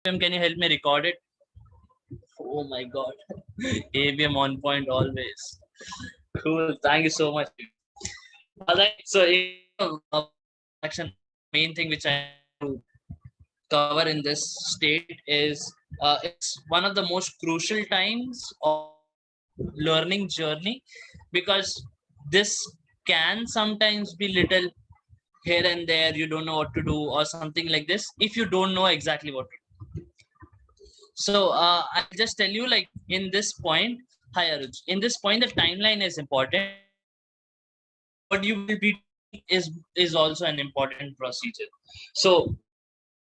Can you help me record it? Oh my god. ABM on point always. Cool. Thank you so much. Alright, so action main thing which I to cover in this state is it's one of the most crucial times of learning journey, because this can sometimes be little here and there, you don't know what to do or something like this if you don't know exactly what to do. So I'll just tell you, like, in this point, hi Aruj, in this point the timeline is important. What you will be doing is also an important procedure. So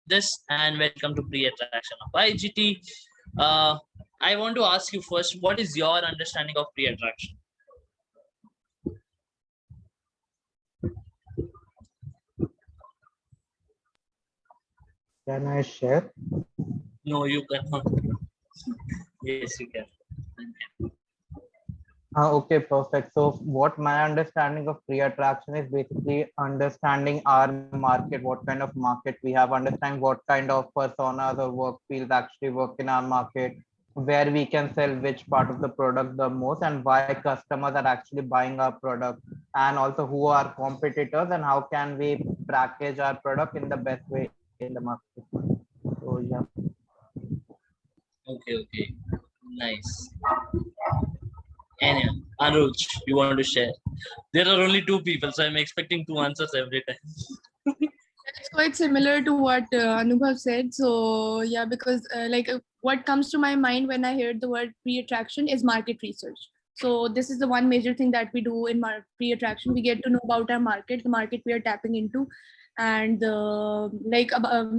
this, and welcome to pre-attraction of IGT. I want to ask you first, what is your understanding of pre-attraction? Can I share? No, you cannot. Yes, you can. Okay, perfect. So what my understanding of pre-attraction is basically understanding our market, what kind of market we have, understand what kind of personas or work fields actually work in our market, where we can sell which part of the product the most, and why customers are actually buying our product, and also who are competitors and how can we package our product in the best way in the market. So yeah. Okay. Nice. Anyway, Anuj, you want to share? There are only two people, so I'm expecting two answers every time. It's quite similar to what Anubhav said. So yeah, because what comes to my mind when I hear the word pre-attraction is market research. So this is the one major thing that we do in pre-attraction. We get to know about our market, the market we are tapping into, and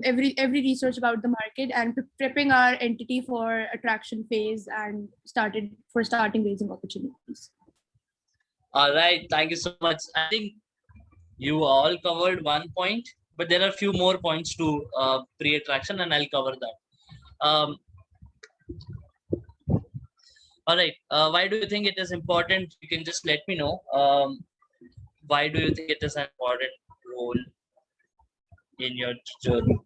every research about the market, and prepping our entity for attraction phase and starting raising opportunities. All right, thank you so much. I think you all covered one point, but there are a few more points to pre-attraction, and I'll cover that. All right, why do you think it is important? You can just let me know. Why do you think it is an important role in your journey?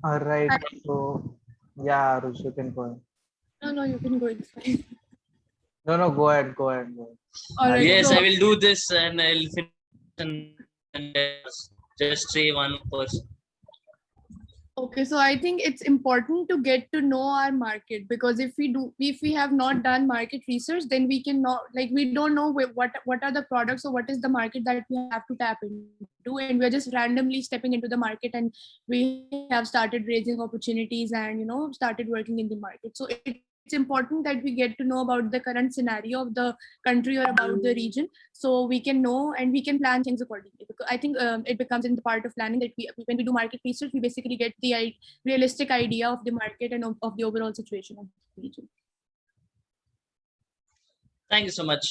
All right. So yeah, Rush, you can go ahead. No, you can go. It's fine. No, go ahead. Go ahead. All right, Yes, so, I will do this, and I'll finish and just say one person. Okay, so I think it's important to get to know our market, because if we have not done market research, then we cannot, like, we don't know what are the products or what is the market that we have to tap into, and we're just randomly stepping into the market, and we have started raising opportunities and started working in the market. So it's important that we get to know about the current scenario of the country or about the region, so we can know and we can plan things accordingly. Because I think it becomes in the part of planning that when we do market research, we basically get the realistic idea of the market and of the overall situation of the region. Thank you so much.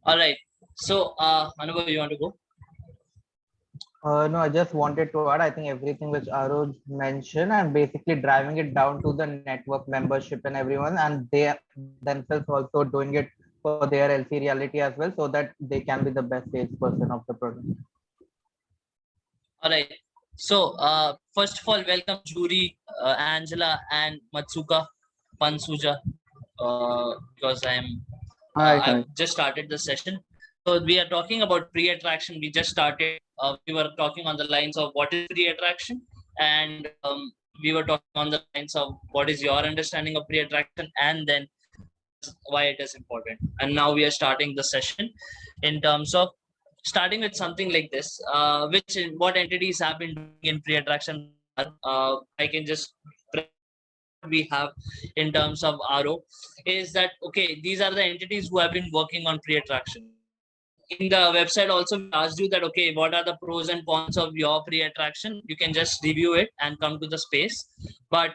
All right. So, Anubhav, you want to go? No, I just wanted to add, I think everything which Aruj mentioned, and basically driving it down to the network membership and everyone, and they themselves also doing it for their LC reality as well, so that they can be the best salesperson of the product. All right. So, first of all, welcome Juri, Angela, and Matsuka Pansuja, because I've just started the session. So we are talking about pre-attraction. We just started. We were talking on the lines of what is pre-attraction, and we were talking on the lines of what is your understanding of pre-attraction, and then why it is important. And now we are starting the session in terms of starting with something like this, what entities have been doing in pre-attraction. I can just we have in terms of RO is that, okay, these are the entities who have been working on pre-attraction. In the website also we asked you that, okay, what are the pros and cons of your pre-attraction? You can just review it and come to the space, but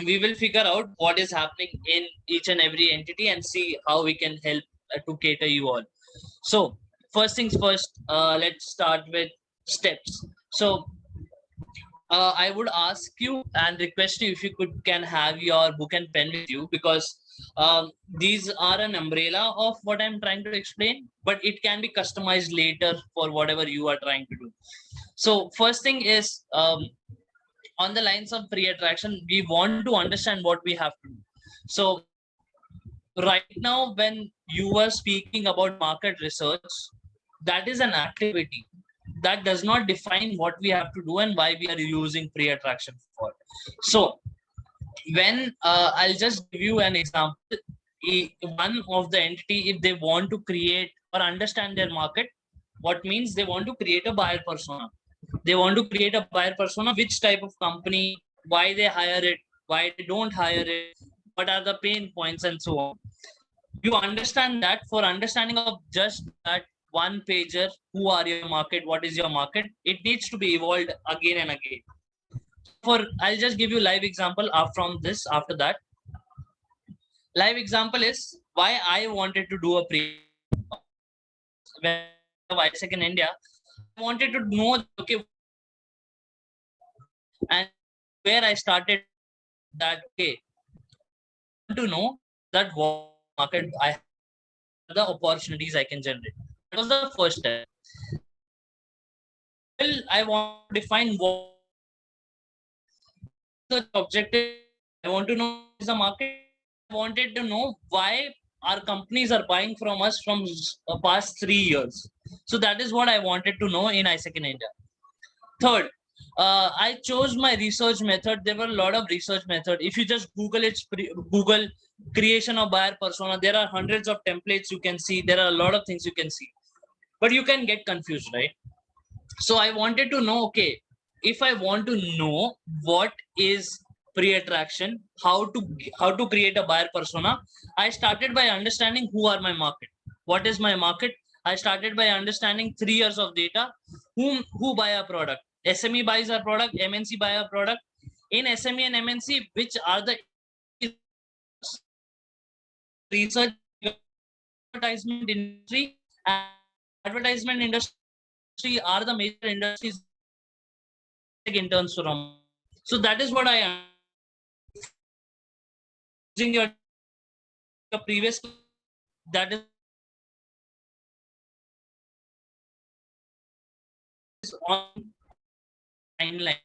we will figure out what is happening in each and every entity and see how we can help to cater you all. So first things first, let's start with steps. So I would ask you and request you if you can have your book and pen with you, because these are an umbrella of what I'm trying to explain, but it can be customized later for whatever you are trying to do. So first thing is, on the lines of pre-attraction, we want to understand what we have to do. So right now, when you were speaking about market research, that is an activity that does not define what we have to do and why we are using pre-attraction for. So when I'll just give you an example. One of the entity, if they want to create or understand their market, what means they want to create a buyer persona. They want to create a buyer persona, which type of company, why they hire it, why they don't hire it, what are the pain points, and so on. You understand that. For understanding of just that one pager, who are your market, what is your market, it needs to be evolved again and again. I'll just give you live example from this. After that, live example is why I wanted to do a pre. When ISEC in India, I wanted to know, okay, and where I started that, okay, to know that what market I have, the opportunities I can generate. That was the first step. Well, I want to define what the objective. I want to know is the market. I wanted to know why our companies are buying from us from past 3 years. So that is what I wanted to know in ISEC in India. Third, I chose my research method. There were a lot of research method. If you just Google it, Google creation of buyer persona, there are hundreds of templates you can see. There are a lot of things you can see, but you can get confused, right? So I wanted to know, okay, if I want to know what is pre-attraction, how to create a buyer persona, I started by understanding who are my market. What is my market? I started by understanding 3 years of data. Who buy a product? SME buys a product, MNC buy a product. In SME and MNC, which are the research, advertisement industry, and advertisement industry are the major industries interns from. So that is what I am using your previous, that is on timeline,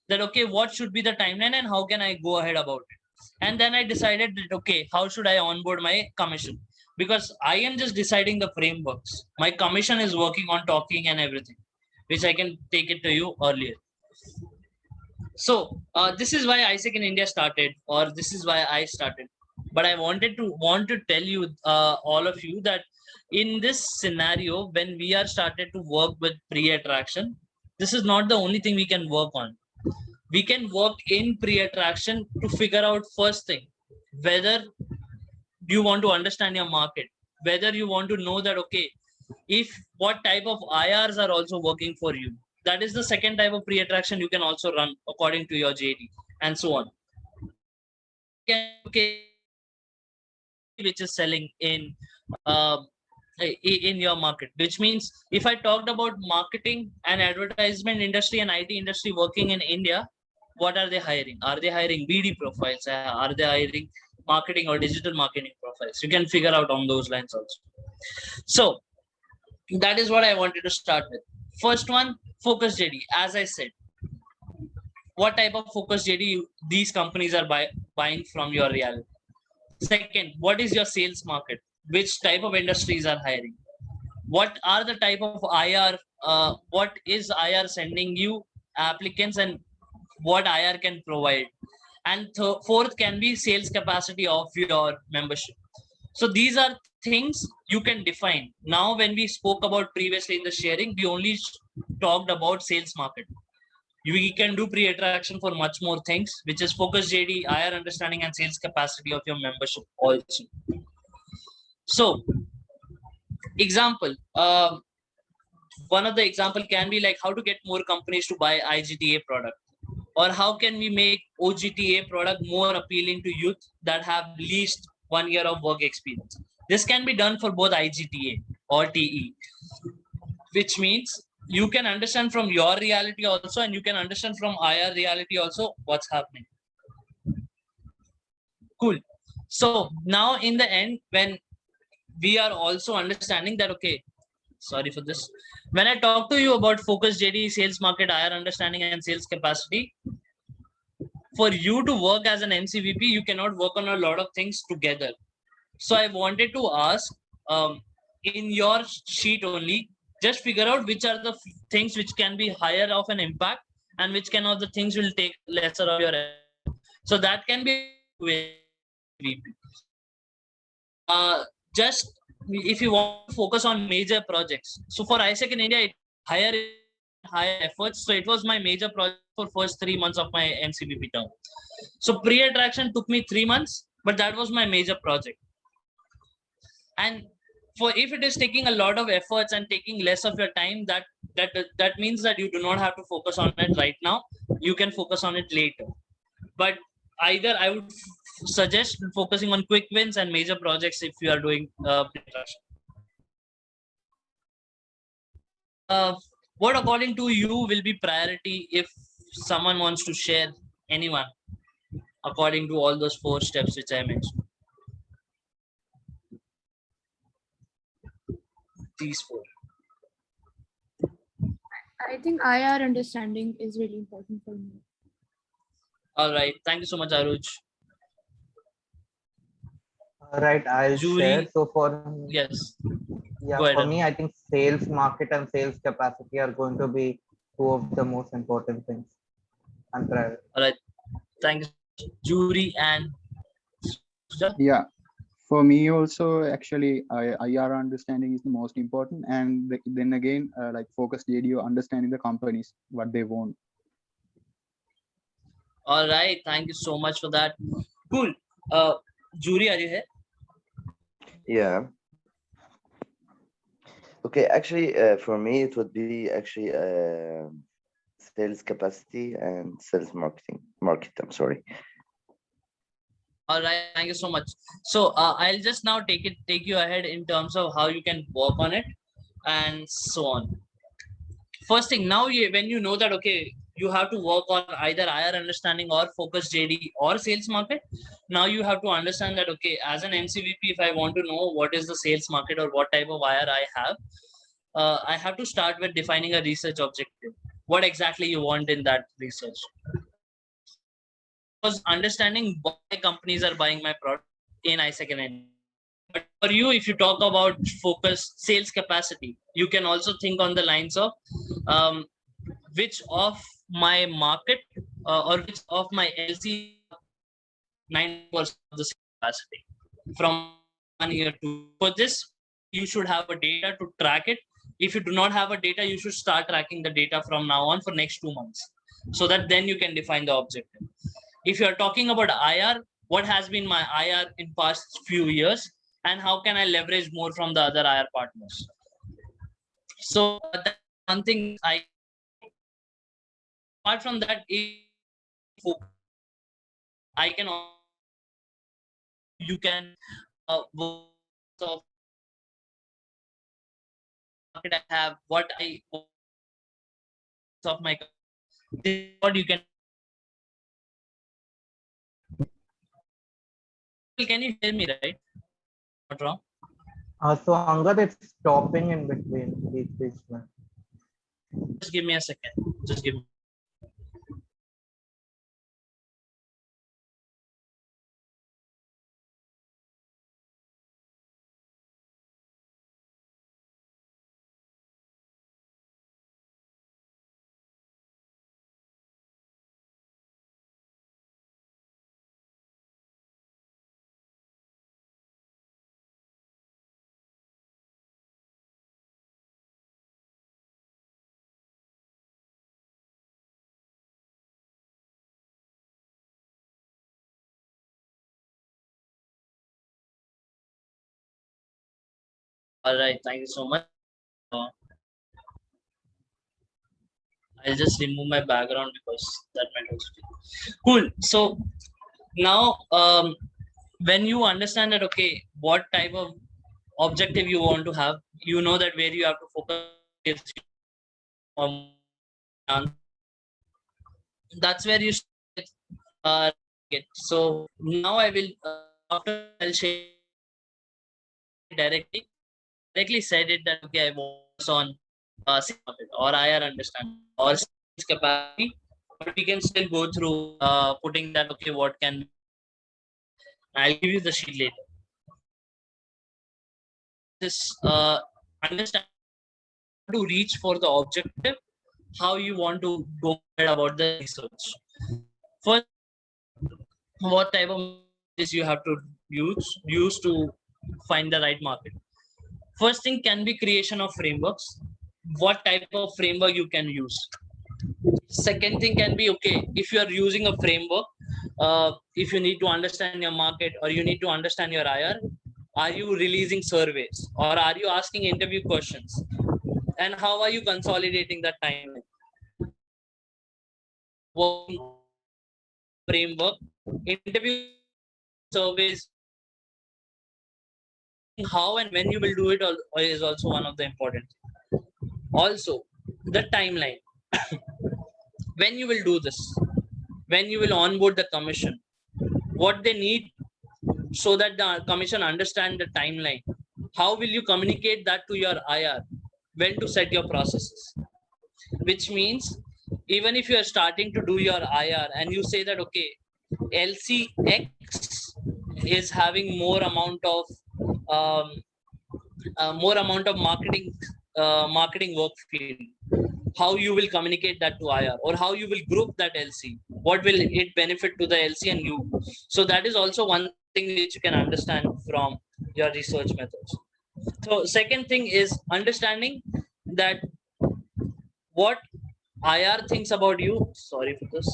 that okay, what should be the timeline and how can I go ahead about it. And then I decided that okay, how should I onboard my commission, because I am just deciding the frameworks. My commission is working on talking and everything, which I can take it to you earlier. So this is why ISEC in India started, or this is why I started. But I want to tell you, all of you, that in this scenario, when we are started to work with pre-attraction, this is not the only thing we can work on. We can work in pre-attraction to figure out first thing, whether you want to understand your market, whether you want to know that okay, if what type of IRs are also working for you. That is the second type of pre-attraction you can also run according to your JD, and so on. Okay, which is selling in your market, which means if I talked about marketing and advertisement industry and IT industry working in India, what are they hiring? Are they hiring BD profiles? Are they hiring marketing or digital marketing profiles? You can figure out on those lines also. So that is what I wanted to start with. First one, focus JD. As I said, what type of focus JD these companies are buying from your reality. Second, what is your sales market? Which type of industries are hiring? What are the type of IR? What is IR sending you applicants, and what IR can provide? And fourth can be sales capacity of your membership. So these are things you can define. Now, when we spoke about previously in the sharing, we only talked about sales market. We can do pre-attraction for much more things, which is focus JD, IR understanding, and sales capacity of your membership also. So, example, one of the example can be like how to get more companies to buy IGTA product, or how can we make OGTA product more appealing to youth that have least 1 year of work experience. This can be done for both IGTA or TE, which means you can understand from your reality also, and you can understand from IR reality also what's happening. Cool. So now in the end, when we are also understanding that, okay, sorry for this, when I talk to you about focus JD, sales market, IR understanding and sales capacity, for you to work as an MCVP, you cannot work on a lot of things together. So I wanted to ask, in your sheet only, just figure out which are the things which can be higher of an impact and which can of the things will take lesser of your effort. So that can be just if you want to focus on major projects. So for ISEC in India, it higher efforts. So it was my major project for first 3 months of my MCVP term. So pre-attraction took me 3 months, but that was my major project. And for if it is taking a lot of efforts and taking less of your time, that means that you do not have to focus on it right now. You can focus on it later. But either I would suggest focusing on quick wins and major projects if you are doing pre-attraction. What according to you will be priority if someone wants to share, anyone, according to all those 4 steps which I mentioned? These 4. I think IR understanding is really important for me. All right, thank you so much, Aruj. Right, I'll Jury. share. So for Yes. yeah, Go ahead, for me, Aruj. I think sales market and sales capacity are going to be 2 of the most important things. And priority. All right, thank you, Jury and Yeah, for me also, actually, IR understanding is the most important, and then again, like focus JDO, understanding the companies, what they want. All right, thank you so much for that. Cool. Jury, are you here? Yeah. Okay, actually, for me, it would be actually sales capacity and sales market. I'm sorry. All right, thank you so much. So I'll just now take you ahead in terms of how you can work on it and so on. First thing, now when you know that, okay, you have to work on either IR understanding or focus JD or sales market, now you have to understand that, okay, as an MCVP, if I want to know what is the sales market or what type of IR I have, I have to start with defining a research objective. What exactly you want in that research? Was understanding why companies are buying my product in ISEC and India. But for you, if you talk about focus sales capacity, you can also think on the lines of which of my market or which of my LC 9% of the sales capacity from 1 year to. For this, you should have a data to track it. If you do not have a data, you should start tracking the data from now on for next 2 months, so that then you can define the objective. If you are talking about IR, what has been my IR in past few years, and how can I leverage more from the other IR partners? So that's one thing. Apart from that, I can, you can of market I have, what I of my, what you can. Can you hear me right? Not wrong. So Angad, it's stopping in between each one. Just give me a second. Just give me. All right, thank you so much. I'll just remove my background because that matters. Cool. So now, when you understand that, okay, what type of objective you want to have, you know that where you have to focus. That's where you get. So now I will after I'll share directly said it that okay, I was on sales market or IR understanding or sales capacity, but we can still go through putting that okay, what can I'll give you the sheet later. This understand to reach for the objective, how you want to go about the research. First, what type of is you have to use to find the right market. First thing can be creation of frameworks. What type of framework you can use. Second thing can be okay, if you are using a framework, if you need to understand your market or you need to understand your IR, are you releasing surveys or are you asking interview questions? And how are you consolidating that timeline? Framework, interview surveys, how and when you will do it is also one of the important things. Also, the timeline. When you will do this, when you will onboard the commission, what they need so that the commission understand the timeline. How will you communicate that to your IR? When to set your processes? Which means even if you are starting to do your IR and you say that okay, LCX is having more amount of marketing work field, how you will communicate that to IR or how you will group that LC, what will it benefit to the LC and you. So that is also one thing which you can understand from your research methods. So second thing is understanding that what IR thinks about you. Sorry for this.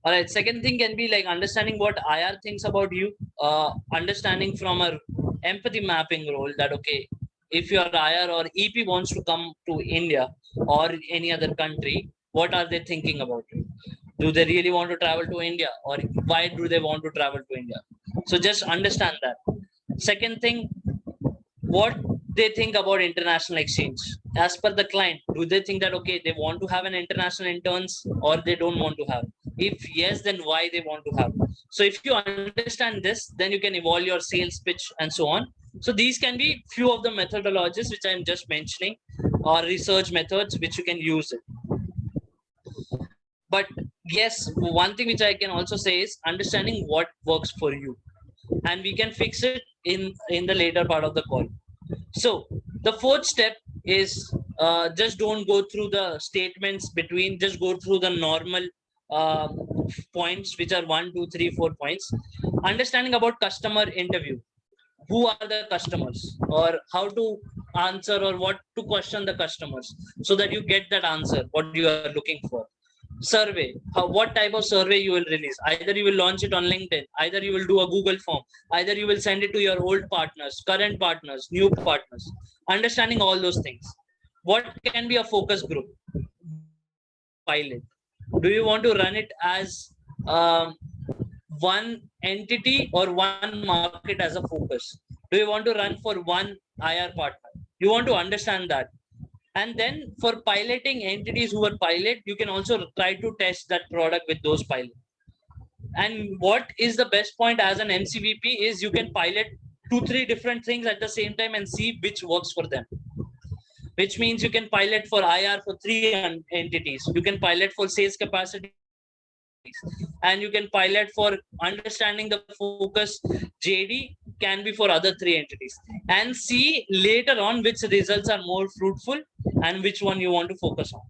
All right. Second thing can be like understanding what IR thinks about you. Understanding from a empathy mapping role that okay, if your IR or EP wants to come to India or any other country, what are they thinking about it? Do they really want to travel to India or why do they want to travel to India? So just understand that. Second thing, what they think about international exchange as per the client. Do they think that okay, they want to have an international interns or they don't want to have? If yes, then why they want to have? So if you understand this, then you can evolve your sales pitch and so on. So these can be few of the methodologies which I'm just mentioning or research methods which you can use it. But yes, one thing which I can also say is understanding what works for you, and we can fix it in the later part of the call. So the fourth step is just don't go through the statements between, just go through the normal points which are 1, 2, 3, 4 points. Understanding about customer interview. Who are the customers or how to answer or what to question the customers so that you get that answer, what you are looking for. Survey, what type of survey you will release. Either you will launch it on LinkedIn, either you will do a Google form, either you will send it to your old partners, current partners, new partners. Understanding all those things. What can be a focus group? Pilot. Do you want to run it as one entity or one market as a focus? Do you want to run for one IR partner? You want to understand that. And then for piloting entities who are pilot, you can also try to test that product with those pilots. And what is the best point as an MCVP is you can pilot 2-3 different things at the same time and see which works for them. Which means you can pilot for IR for 3 entities. You can pilot for sales capacity, and you can pilot for understanding the focus. JD can be for other 3 entities, and see later on which results are more fruitful and which one you want to focus on.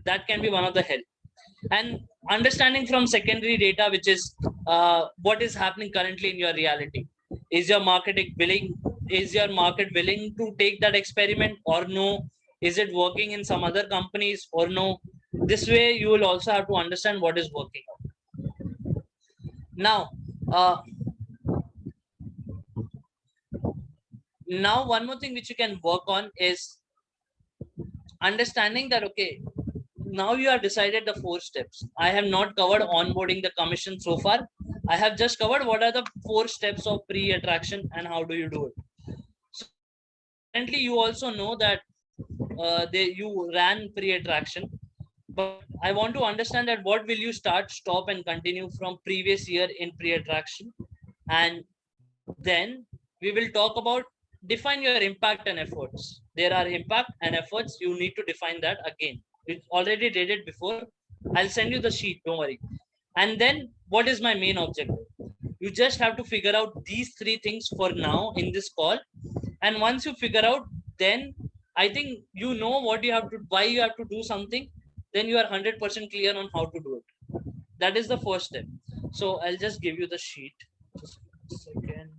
That can be one of the help. And understanding from secondary data, which is what is happening currently in your reality. Is your market willing? Is your market willing to take that experiment or no? Is it working in some other companies or no? This way, you will also have to understand what is working. Now, one more thing which you can work on is understanding that okay, now you have decided the 4 steps. I have not covered onboarding the commission so far. I have just covered what are the 4 steps of pre-attraction and how do you do it. So currently you also know that you ran pre-attraction, but I want to understand that what will you start, stop, and continue from previous year in pre-attraction, and then we will talk about define your impact and efforts. There are impact and efforts. You need to define that again. We already did it before. I'll send you the sheet. Don't worry. And then what is my main objective? You just have to figure out these three things for now in this call. And once you figure out, then I think you know what you have to, why you have to do something. Then you are 100% clear on how to do it. That is the first step. So I'll just give you the sheet. Just a second.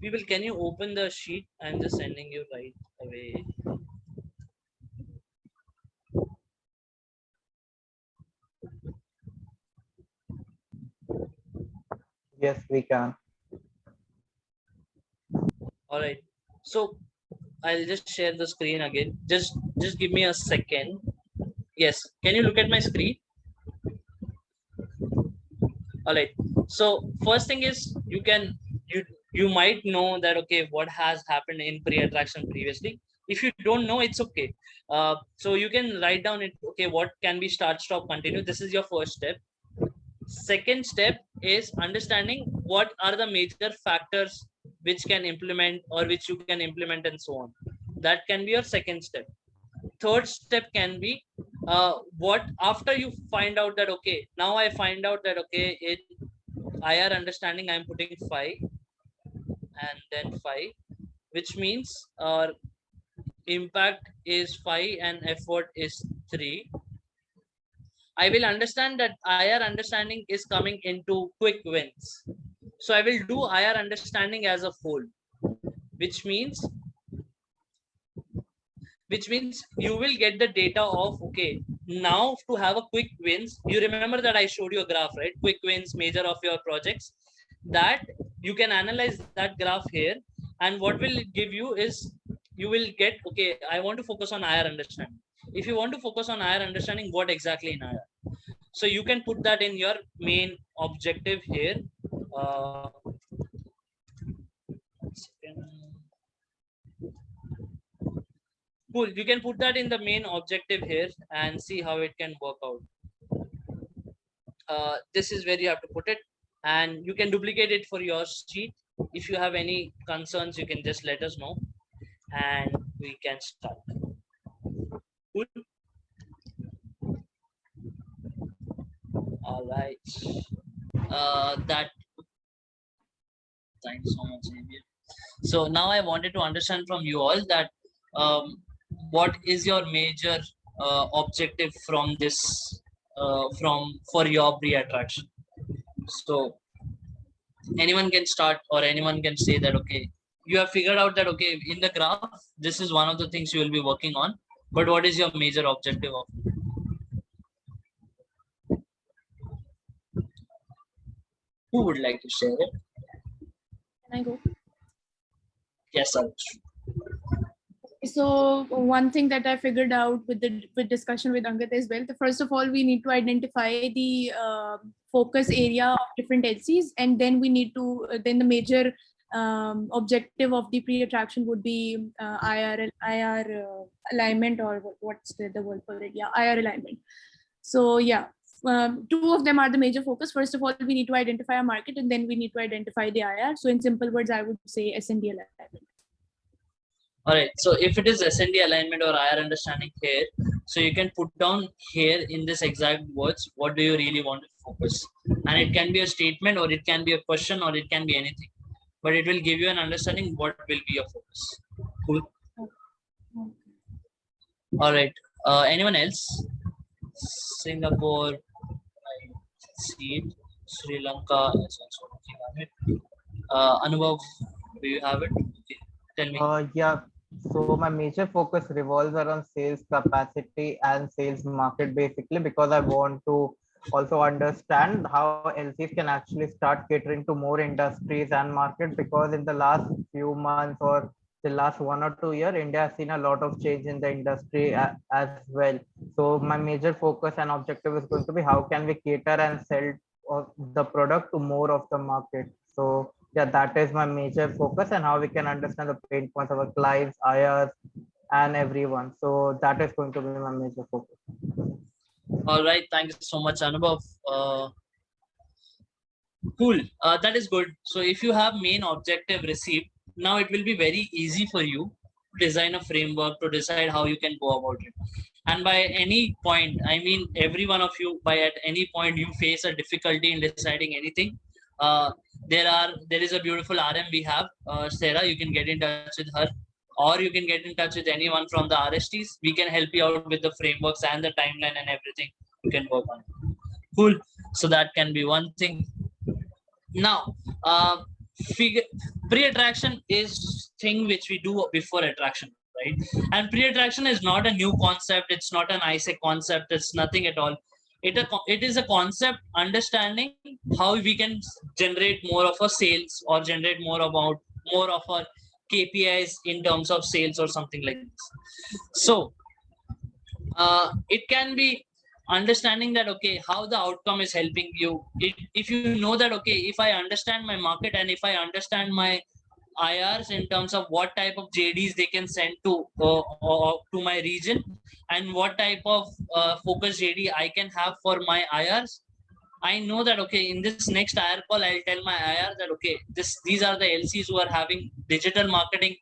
People, can you open the sheet? I'm just sending you right away. Yes, we can. All right. So I'll just share the screen again. Just give me a second. Yes. Can you look at my screen? All right. So first thing is you might know that, okay, what has happened in pre-attraction previously. If you don't know, it's okay. So you can write down it. Okay, what can be start, stop, continue. This is your first step. Second step is understanding what are the major factors which can implement or which you can implement and so on. That can be your second step. Third step can be what after you find out that, okay, now I find out that, okay, it IR understanding, I'm putting 5 and then 5, which means our impact is 5 and effort is 3. I will understand that IR understanding is coming into quick wins. So I will do IR understanding as a whole, which means you will get the data of, okay, now to have a quick wins, you remember that I showed you a graph, right? Quick wins, major of your projects, that you can analyze that graph here. And what will it give you is you will get, okay, I want to focus on IR understanding. If you want to focus on IR understanding, what exactly in IR? So you can put that in your main objective here. Cool. You can put that in the main objective here and see how it can work out. This is where you have to put it, and you can duplicate it for your sheet. If you have any concerns, you can just let us know and we can start. Cool. All right. That. Thanks so much, Xavier. So now I wanted to understand from you all that what is your major objective from this for your pre-attraction. So anyone can start, or anyone can say that, okay, you have figured out that, okay, in the graph, this is one of the things you will be working on, but what is your major objective of it? Who would like to share it? Can I go? Yes, sir. So one thing that I figured out with discussion with Angad as well, first of all, we need to identify the focus area of different LCs, and then we need to, then the major objective of the pre-attraction would be IR alignment, or what's the word for it? Yeah, IR alignment. So yeah, two of them are the major focus. First of all, we need to identify a market, and then we need to identify the IR. So in simple words, I would say S&D alignment. All right. So if it is S&D alignment or IR understanding here, so you can put down here in this exact words, what do you really want to focus? And it can be a statement, or it can be a question, or it can be anything, but it will give you an understanding what will be your focus. Cool. All right. Anyone else? Singapore, I see it. Sri Lanka is also looking at it. Anubhav, do you have it? Okay. Tell me. Yeah. So my major focus revolves around sales capacity and sales market, basically, because I want to also understand how LCs can actually start catering to more industries and market, because in the last few months or the last 1 or 2 years, India has seen a lot of change in the industry as well. So my major focus and objective is going to be how can we cater and sell the product to more of the market. So yeah, that is my major focus, and how we can understand the pain points of our clients, IRs, and everyone. So that is going to be my major focus. All right, thank you so much, Anubhav. Cool. That is good. So if you have main objective received, now it will be very easy for you to design a framework to decide how you can go about it. And by any point, I mean every one of you, by at any point you face a difficulty in deciding anything, there is a beautiful RM we have, Sarah. You can get in touch with her, or you can get in touch with anyone from the RSTs. We can help you out with the frameworks and the timeline and everything. You can work on it. Cool. So that can be one thing. Now, pre-attraction is thing which we do before attraction, right? And pre-attraction is not a new concept. It's not an ISEC concept. It's nothing at all. It is a concept understanding how we can generate more of a sales or generate more of our KPIs in terms of sales or something like this. So it can be understanding that okay, how the outcome is helping you. If you know that okay, if I understand my market and if I understand my IRs in terms of what type of JDs they can send to my region, and what type of focus JD I can have for my IRs, I know that okay, in this next IR call, I'll tell my IR that okay, these are the LCs who are having digital marketing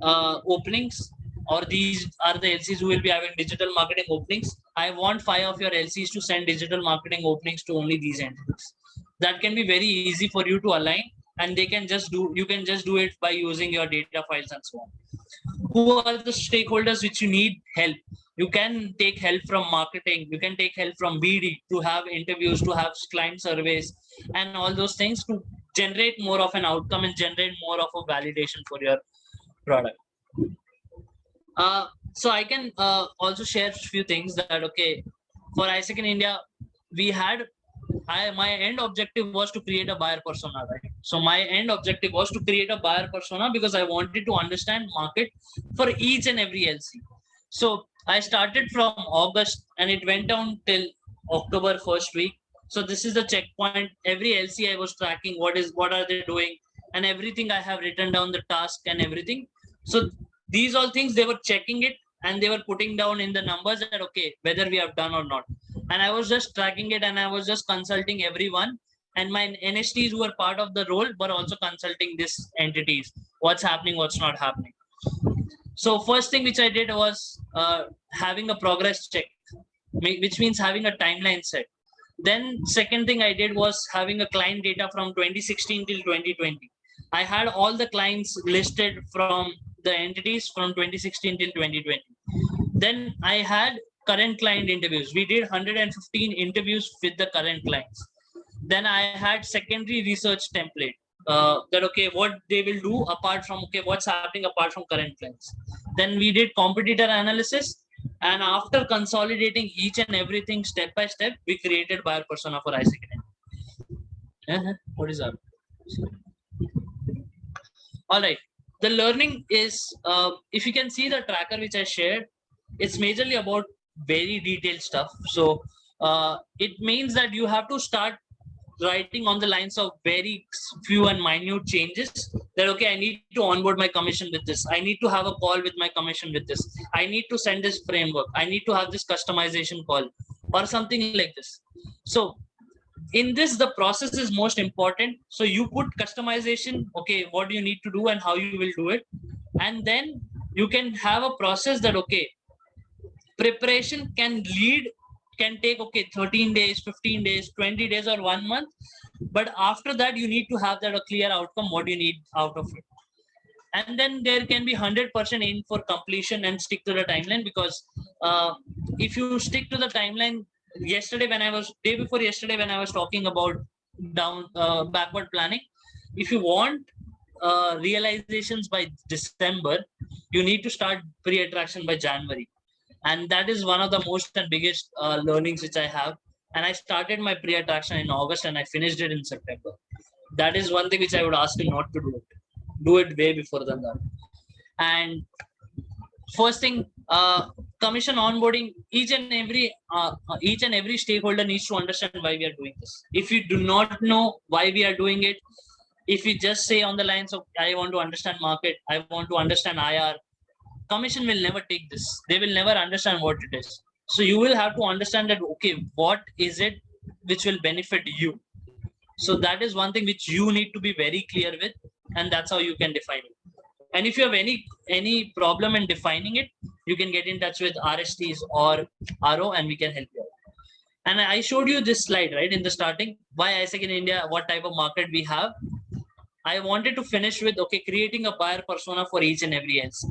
openings, or these are the LCs who will be having digital marketing openings. I want 5 of your LCs to send digital marketing openings to only these entities. That can be very easy for you to align, and you can just do it by using your data files and so on. Who are the stakeholders which you need help? You can take help from marketing, you can take help from BD to have interviews, to have client surveys, and all those things to generate more of an outcome and generate more of a validation for your product. So I can also share a few things that okay, for ISEC in India, we had my end objective was to create a buyer persona, right? So my end objective was to create a buyer persona because I wanted to understand market for each and every LC. So I started from August and it went down till October first week. So this is the checkpoint. Every LC I was tracking what are they doing, and everything I have written down the task and everything. So these all things they were checking it and they were putting down in the numbers that okay, whether we have done or not. And I was just tracking it and I was just consulting everyone, and my NSTs who were part of the role were also consulting these entities, what's happening, what's not happening. So first thing which I did was having a progress check, which means having a timeline set. Then second thing I did was having a client data from 2016 till 2020. I had all the clients listed from the entities from 2016 till 2020. Then I had current client interviews. We did 115 interviews with the current clients. Then I had secondary research template that okay, what they will do apart from okay, what's happening apart from current clients. Then we did competitor analysis, and after consolidating each and everything step by step, we created buyer persona for ISEC. What is that? All right. The learning is, if you can see the tracker which I shared, it's majorly about very detailed stuff. So it means that you have to start writing on the lines of very few and minute changes that okay, I need to onboard my commission with this, I need to have a call with my commission with this, I need to send this framework, I need to have this customization call or something like this. So in this, the process is most important. So you put customization, okay, what do you need to do and how you will do it, and then you can have a process that okay, preparation can take okay 13 days, 15 days, 20 days or 1 month, but after that you need to have that a clear outcome what you need out of it. And then there can be 100% aim for completion and stick to the timeline, because if you stick to the timeline, day before yesterday when I was talking about backward planning, if you want realizations by December, you need to start pre-attraction by January. And that is one of the most and biggest learnings which I have. and I started my pre-attraction in August and I finished it in September. That is one thing which I would ask you not to do it. Do it way before than that. And first thing, commission onboarding, each and every stakeholder needs to understand why we are doing this. If you do not know why we are doing it, if you just say on the lines of I want to understand market, I want to understand IR, commission will never take this. They will never understand what it is. So you will have to understand that, okay, what is it which will benefit you? So that is one thing which you need to be very clear with, and that's how you can define it. And if you have any problem in defining it, you can get in touch with RSTs or RO and we can help you out. And I showed you this slide, right, in the starting, why ISEC in India, what type of market we have. I wanted to finish with, okay, creating a buyer persona for each and every LC,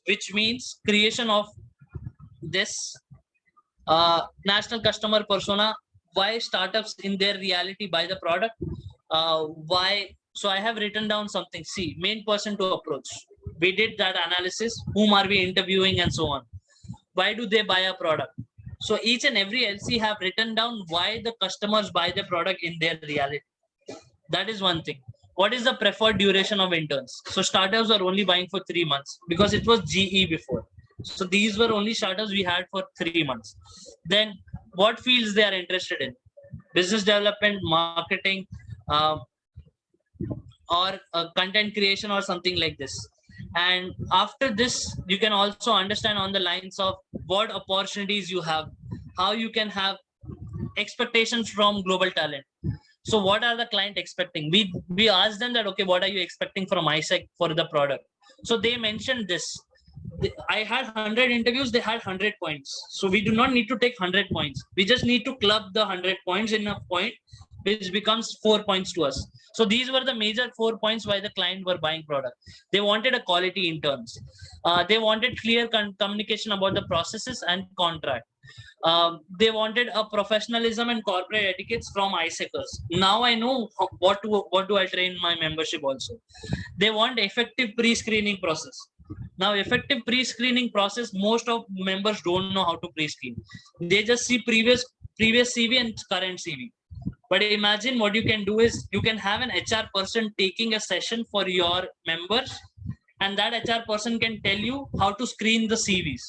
which means creation of this national customer persona, why startups in their reality buy the product, why. So I have written down something. See, main person to approach. We did that analysis. Whom are we interviewing and so on. Why do they buy a product? So each and every LC have written down why the customers buy the product in their reality. That is one thing. What is the preferred duration of interns? So startups are only buying for 3 months because it was GE before. So these were only startups we had for 3 months. Then what fields they are interested in? Business development, marketing, or content creation or something like this. And after this, you can also understand on the lines of what opportunities you have, how you can have expectations from global talent. So what are the client expecting? We asked them that, okay, what are you expecting from ISEC for the product? So they mentioned this. I had 100 interviews, they had 100 points. So we do not need to take 100 points. We just need to club the 100 points in a point, which becomes 4 points to us. So these were the major 4 points why the client were buying product. They wanted a quality interns. They wanted clear communication about the processes and contract. They wanted a professionalism and corporate etiquettes from ISECers. Now I know what do I train my membership also. They want effective pre-screening process. Now, effective pre-screening process, most of members don't know how to pre-screen. They just see previous CV and current CV. But imagine what you can do is you can have an HR person taking a session for your members, and that HR person can tell you how to screen the CVs.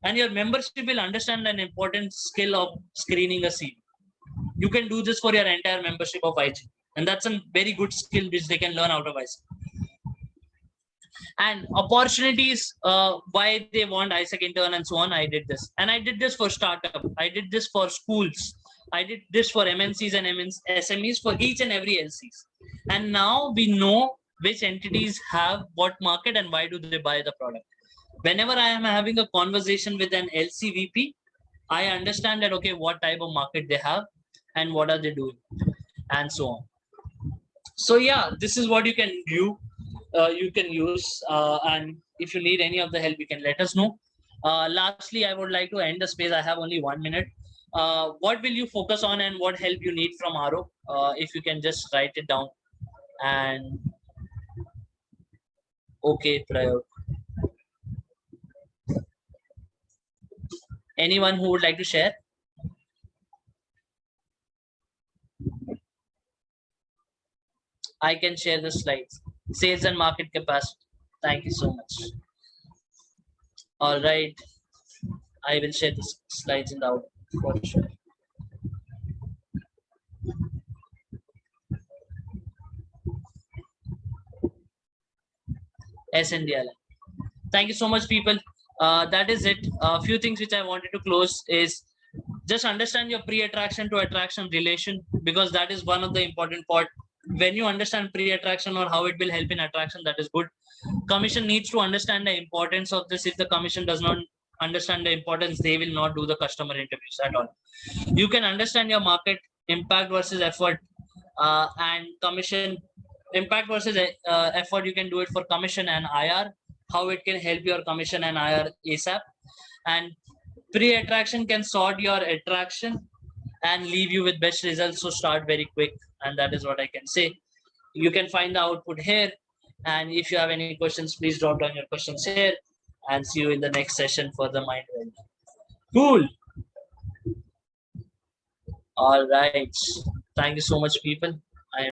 And your membership will understand an important skill of screening a CV. You can do this for your entire membership of IG. And that's a very good skill which they can learn out of ISEC. And opportunities, why they want ISEC intern and so on, I did this. And I did this for startup. I did this for schools. I did this for MNCs and SMEs, for each and every LCs. And now we know which entities have what market and why do they buy the product. Whenever I am having a conversation with an LCVP, I understand that, okay, what type of market they have and what are they doing and so on. So yeah, this is what you can do. You can use, and if you need any of the help, you can let us know. Lastly, I would like to end the space. I have only 1 minute. What will you focus on and what help you need from RO? If you can just write it down. And okay, Prayog. Anyone who would like to share? I can share the slides. Sales and market capacity. Thank you so much. All right. I will share the slides in the output for sure. SNDL. Thank you so much, people. That is it. A few things which I wanted to close is just understand your pre-attraction to attraction relation, because that is one of the important part. When you understand pre-attraction or how it will help in attraction, that is good. Commission needs to understand the importance of this. If the commission does not understand the importance, they will not do the customer interviews at all. You can understand your market impact versus effort, and commission impact versus effort. You can do it for commission and IR, how it can help your commission and IR ASAP. And pre-attraction can sort your attraction and leave you with best results. So start very quick. And that is what I can say. You can find the output here. And if you have any questions, please drop down your questions here. And see you in the next session for the Mind Well. Cool. All right. Thank you so much, people.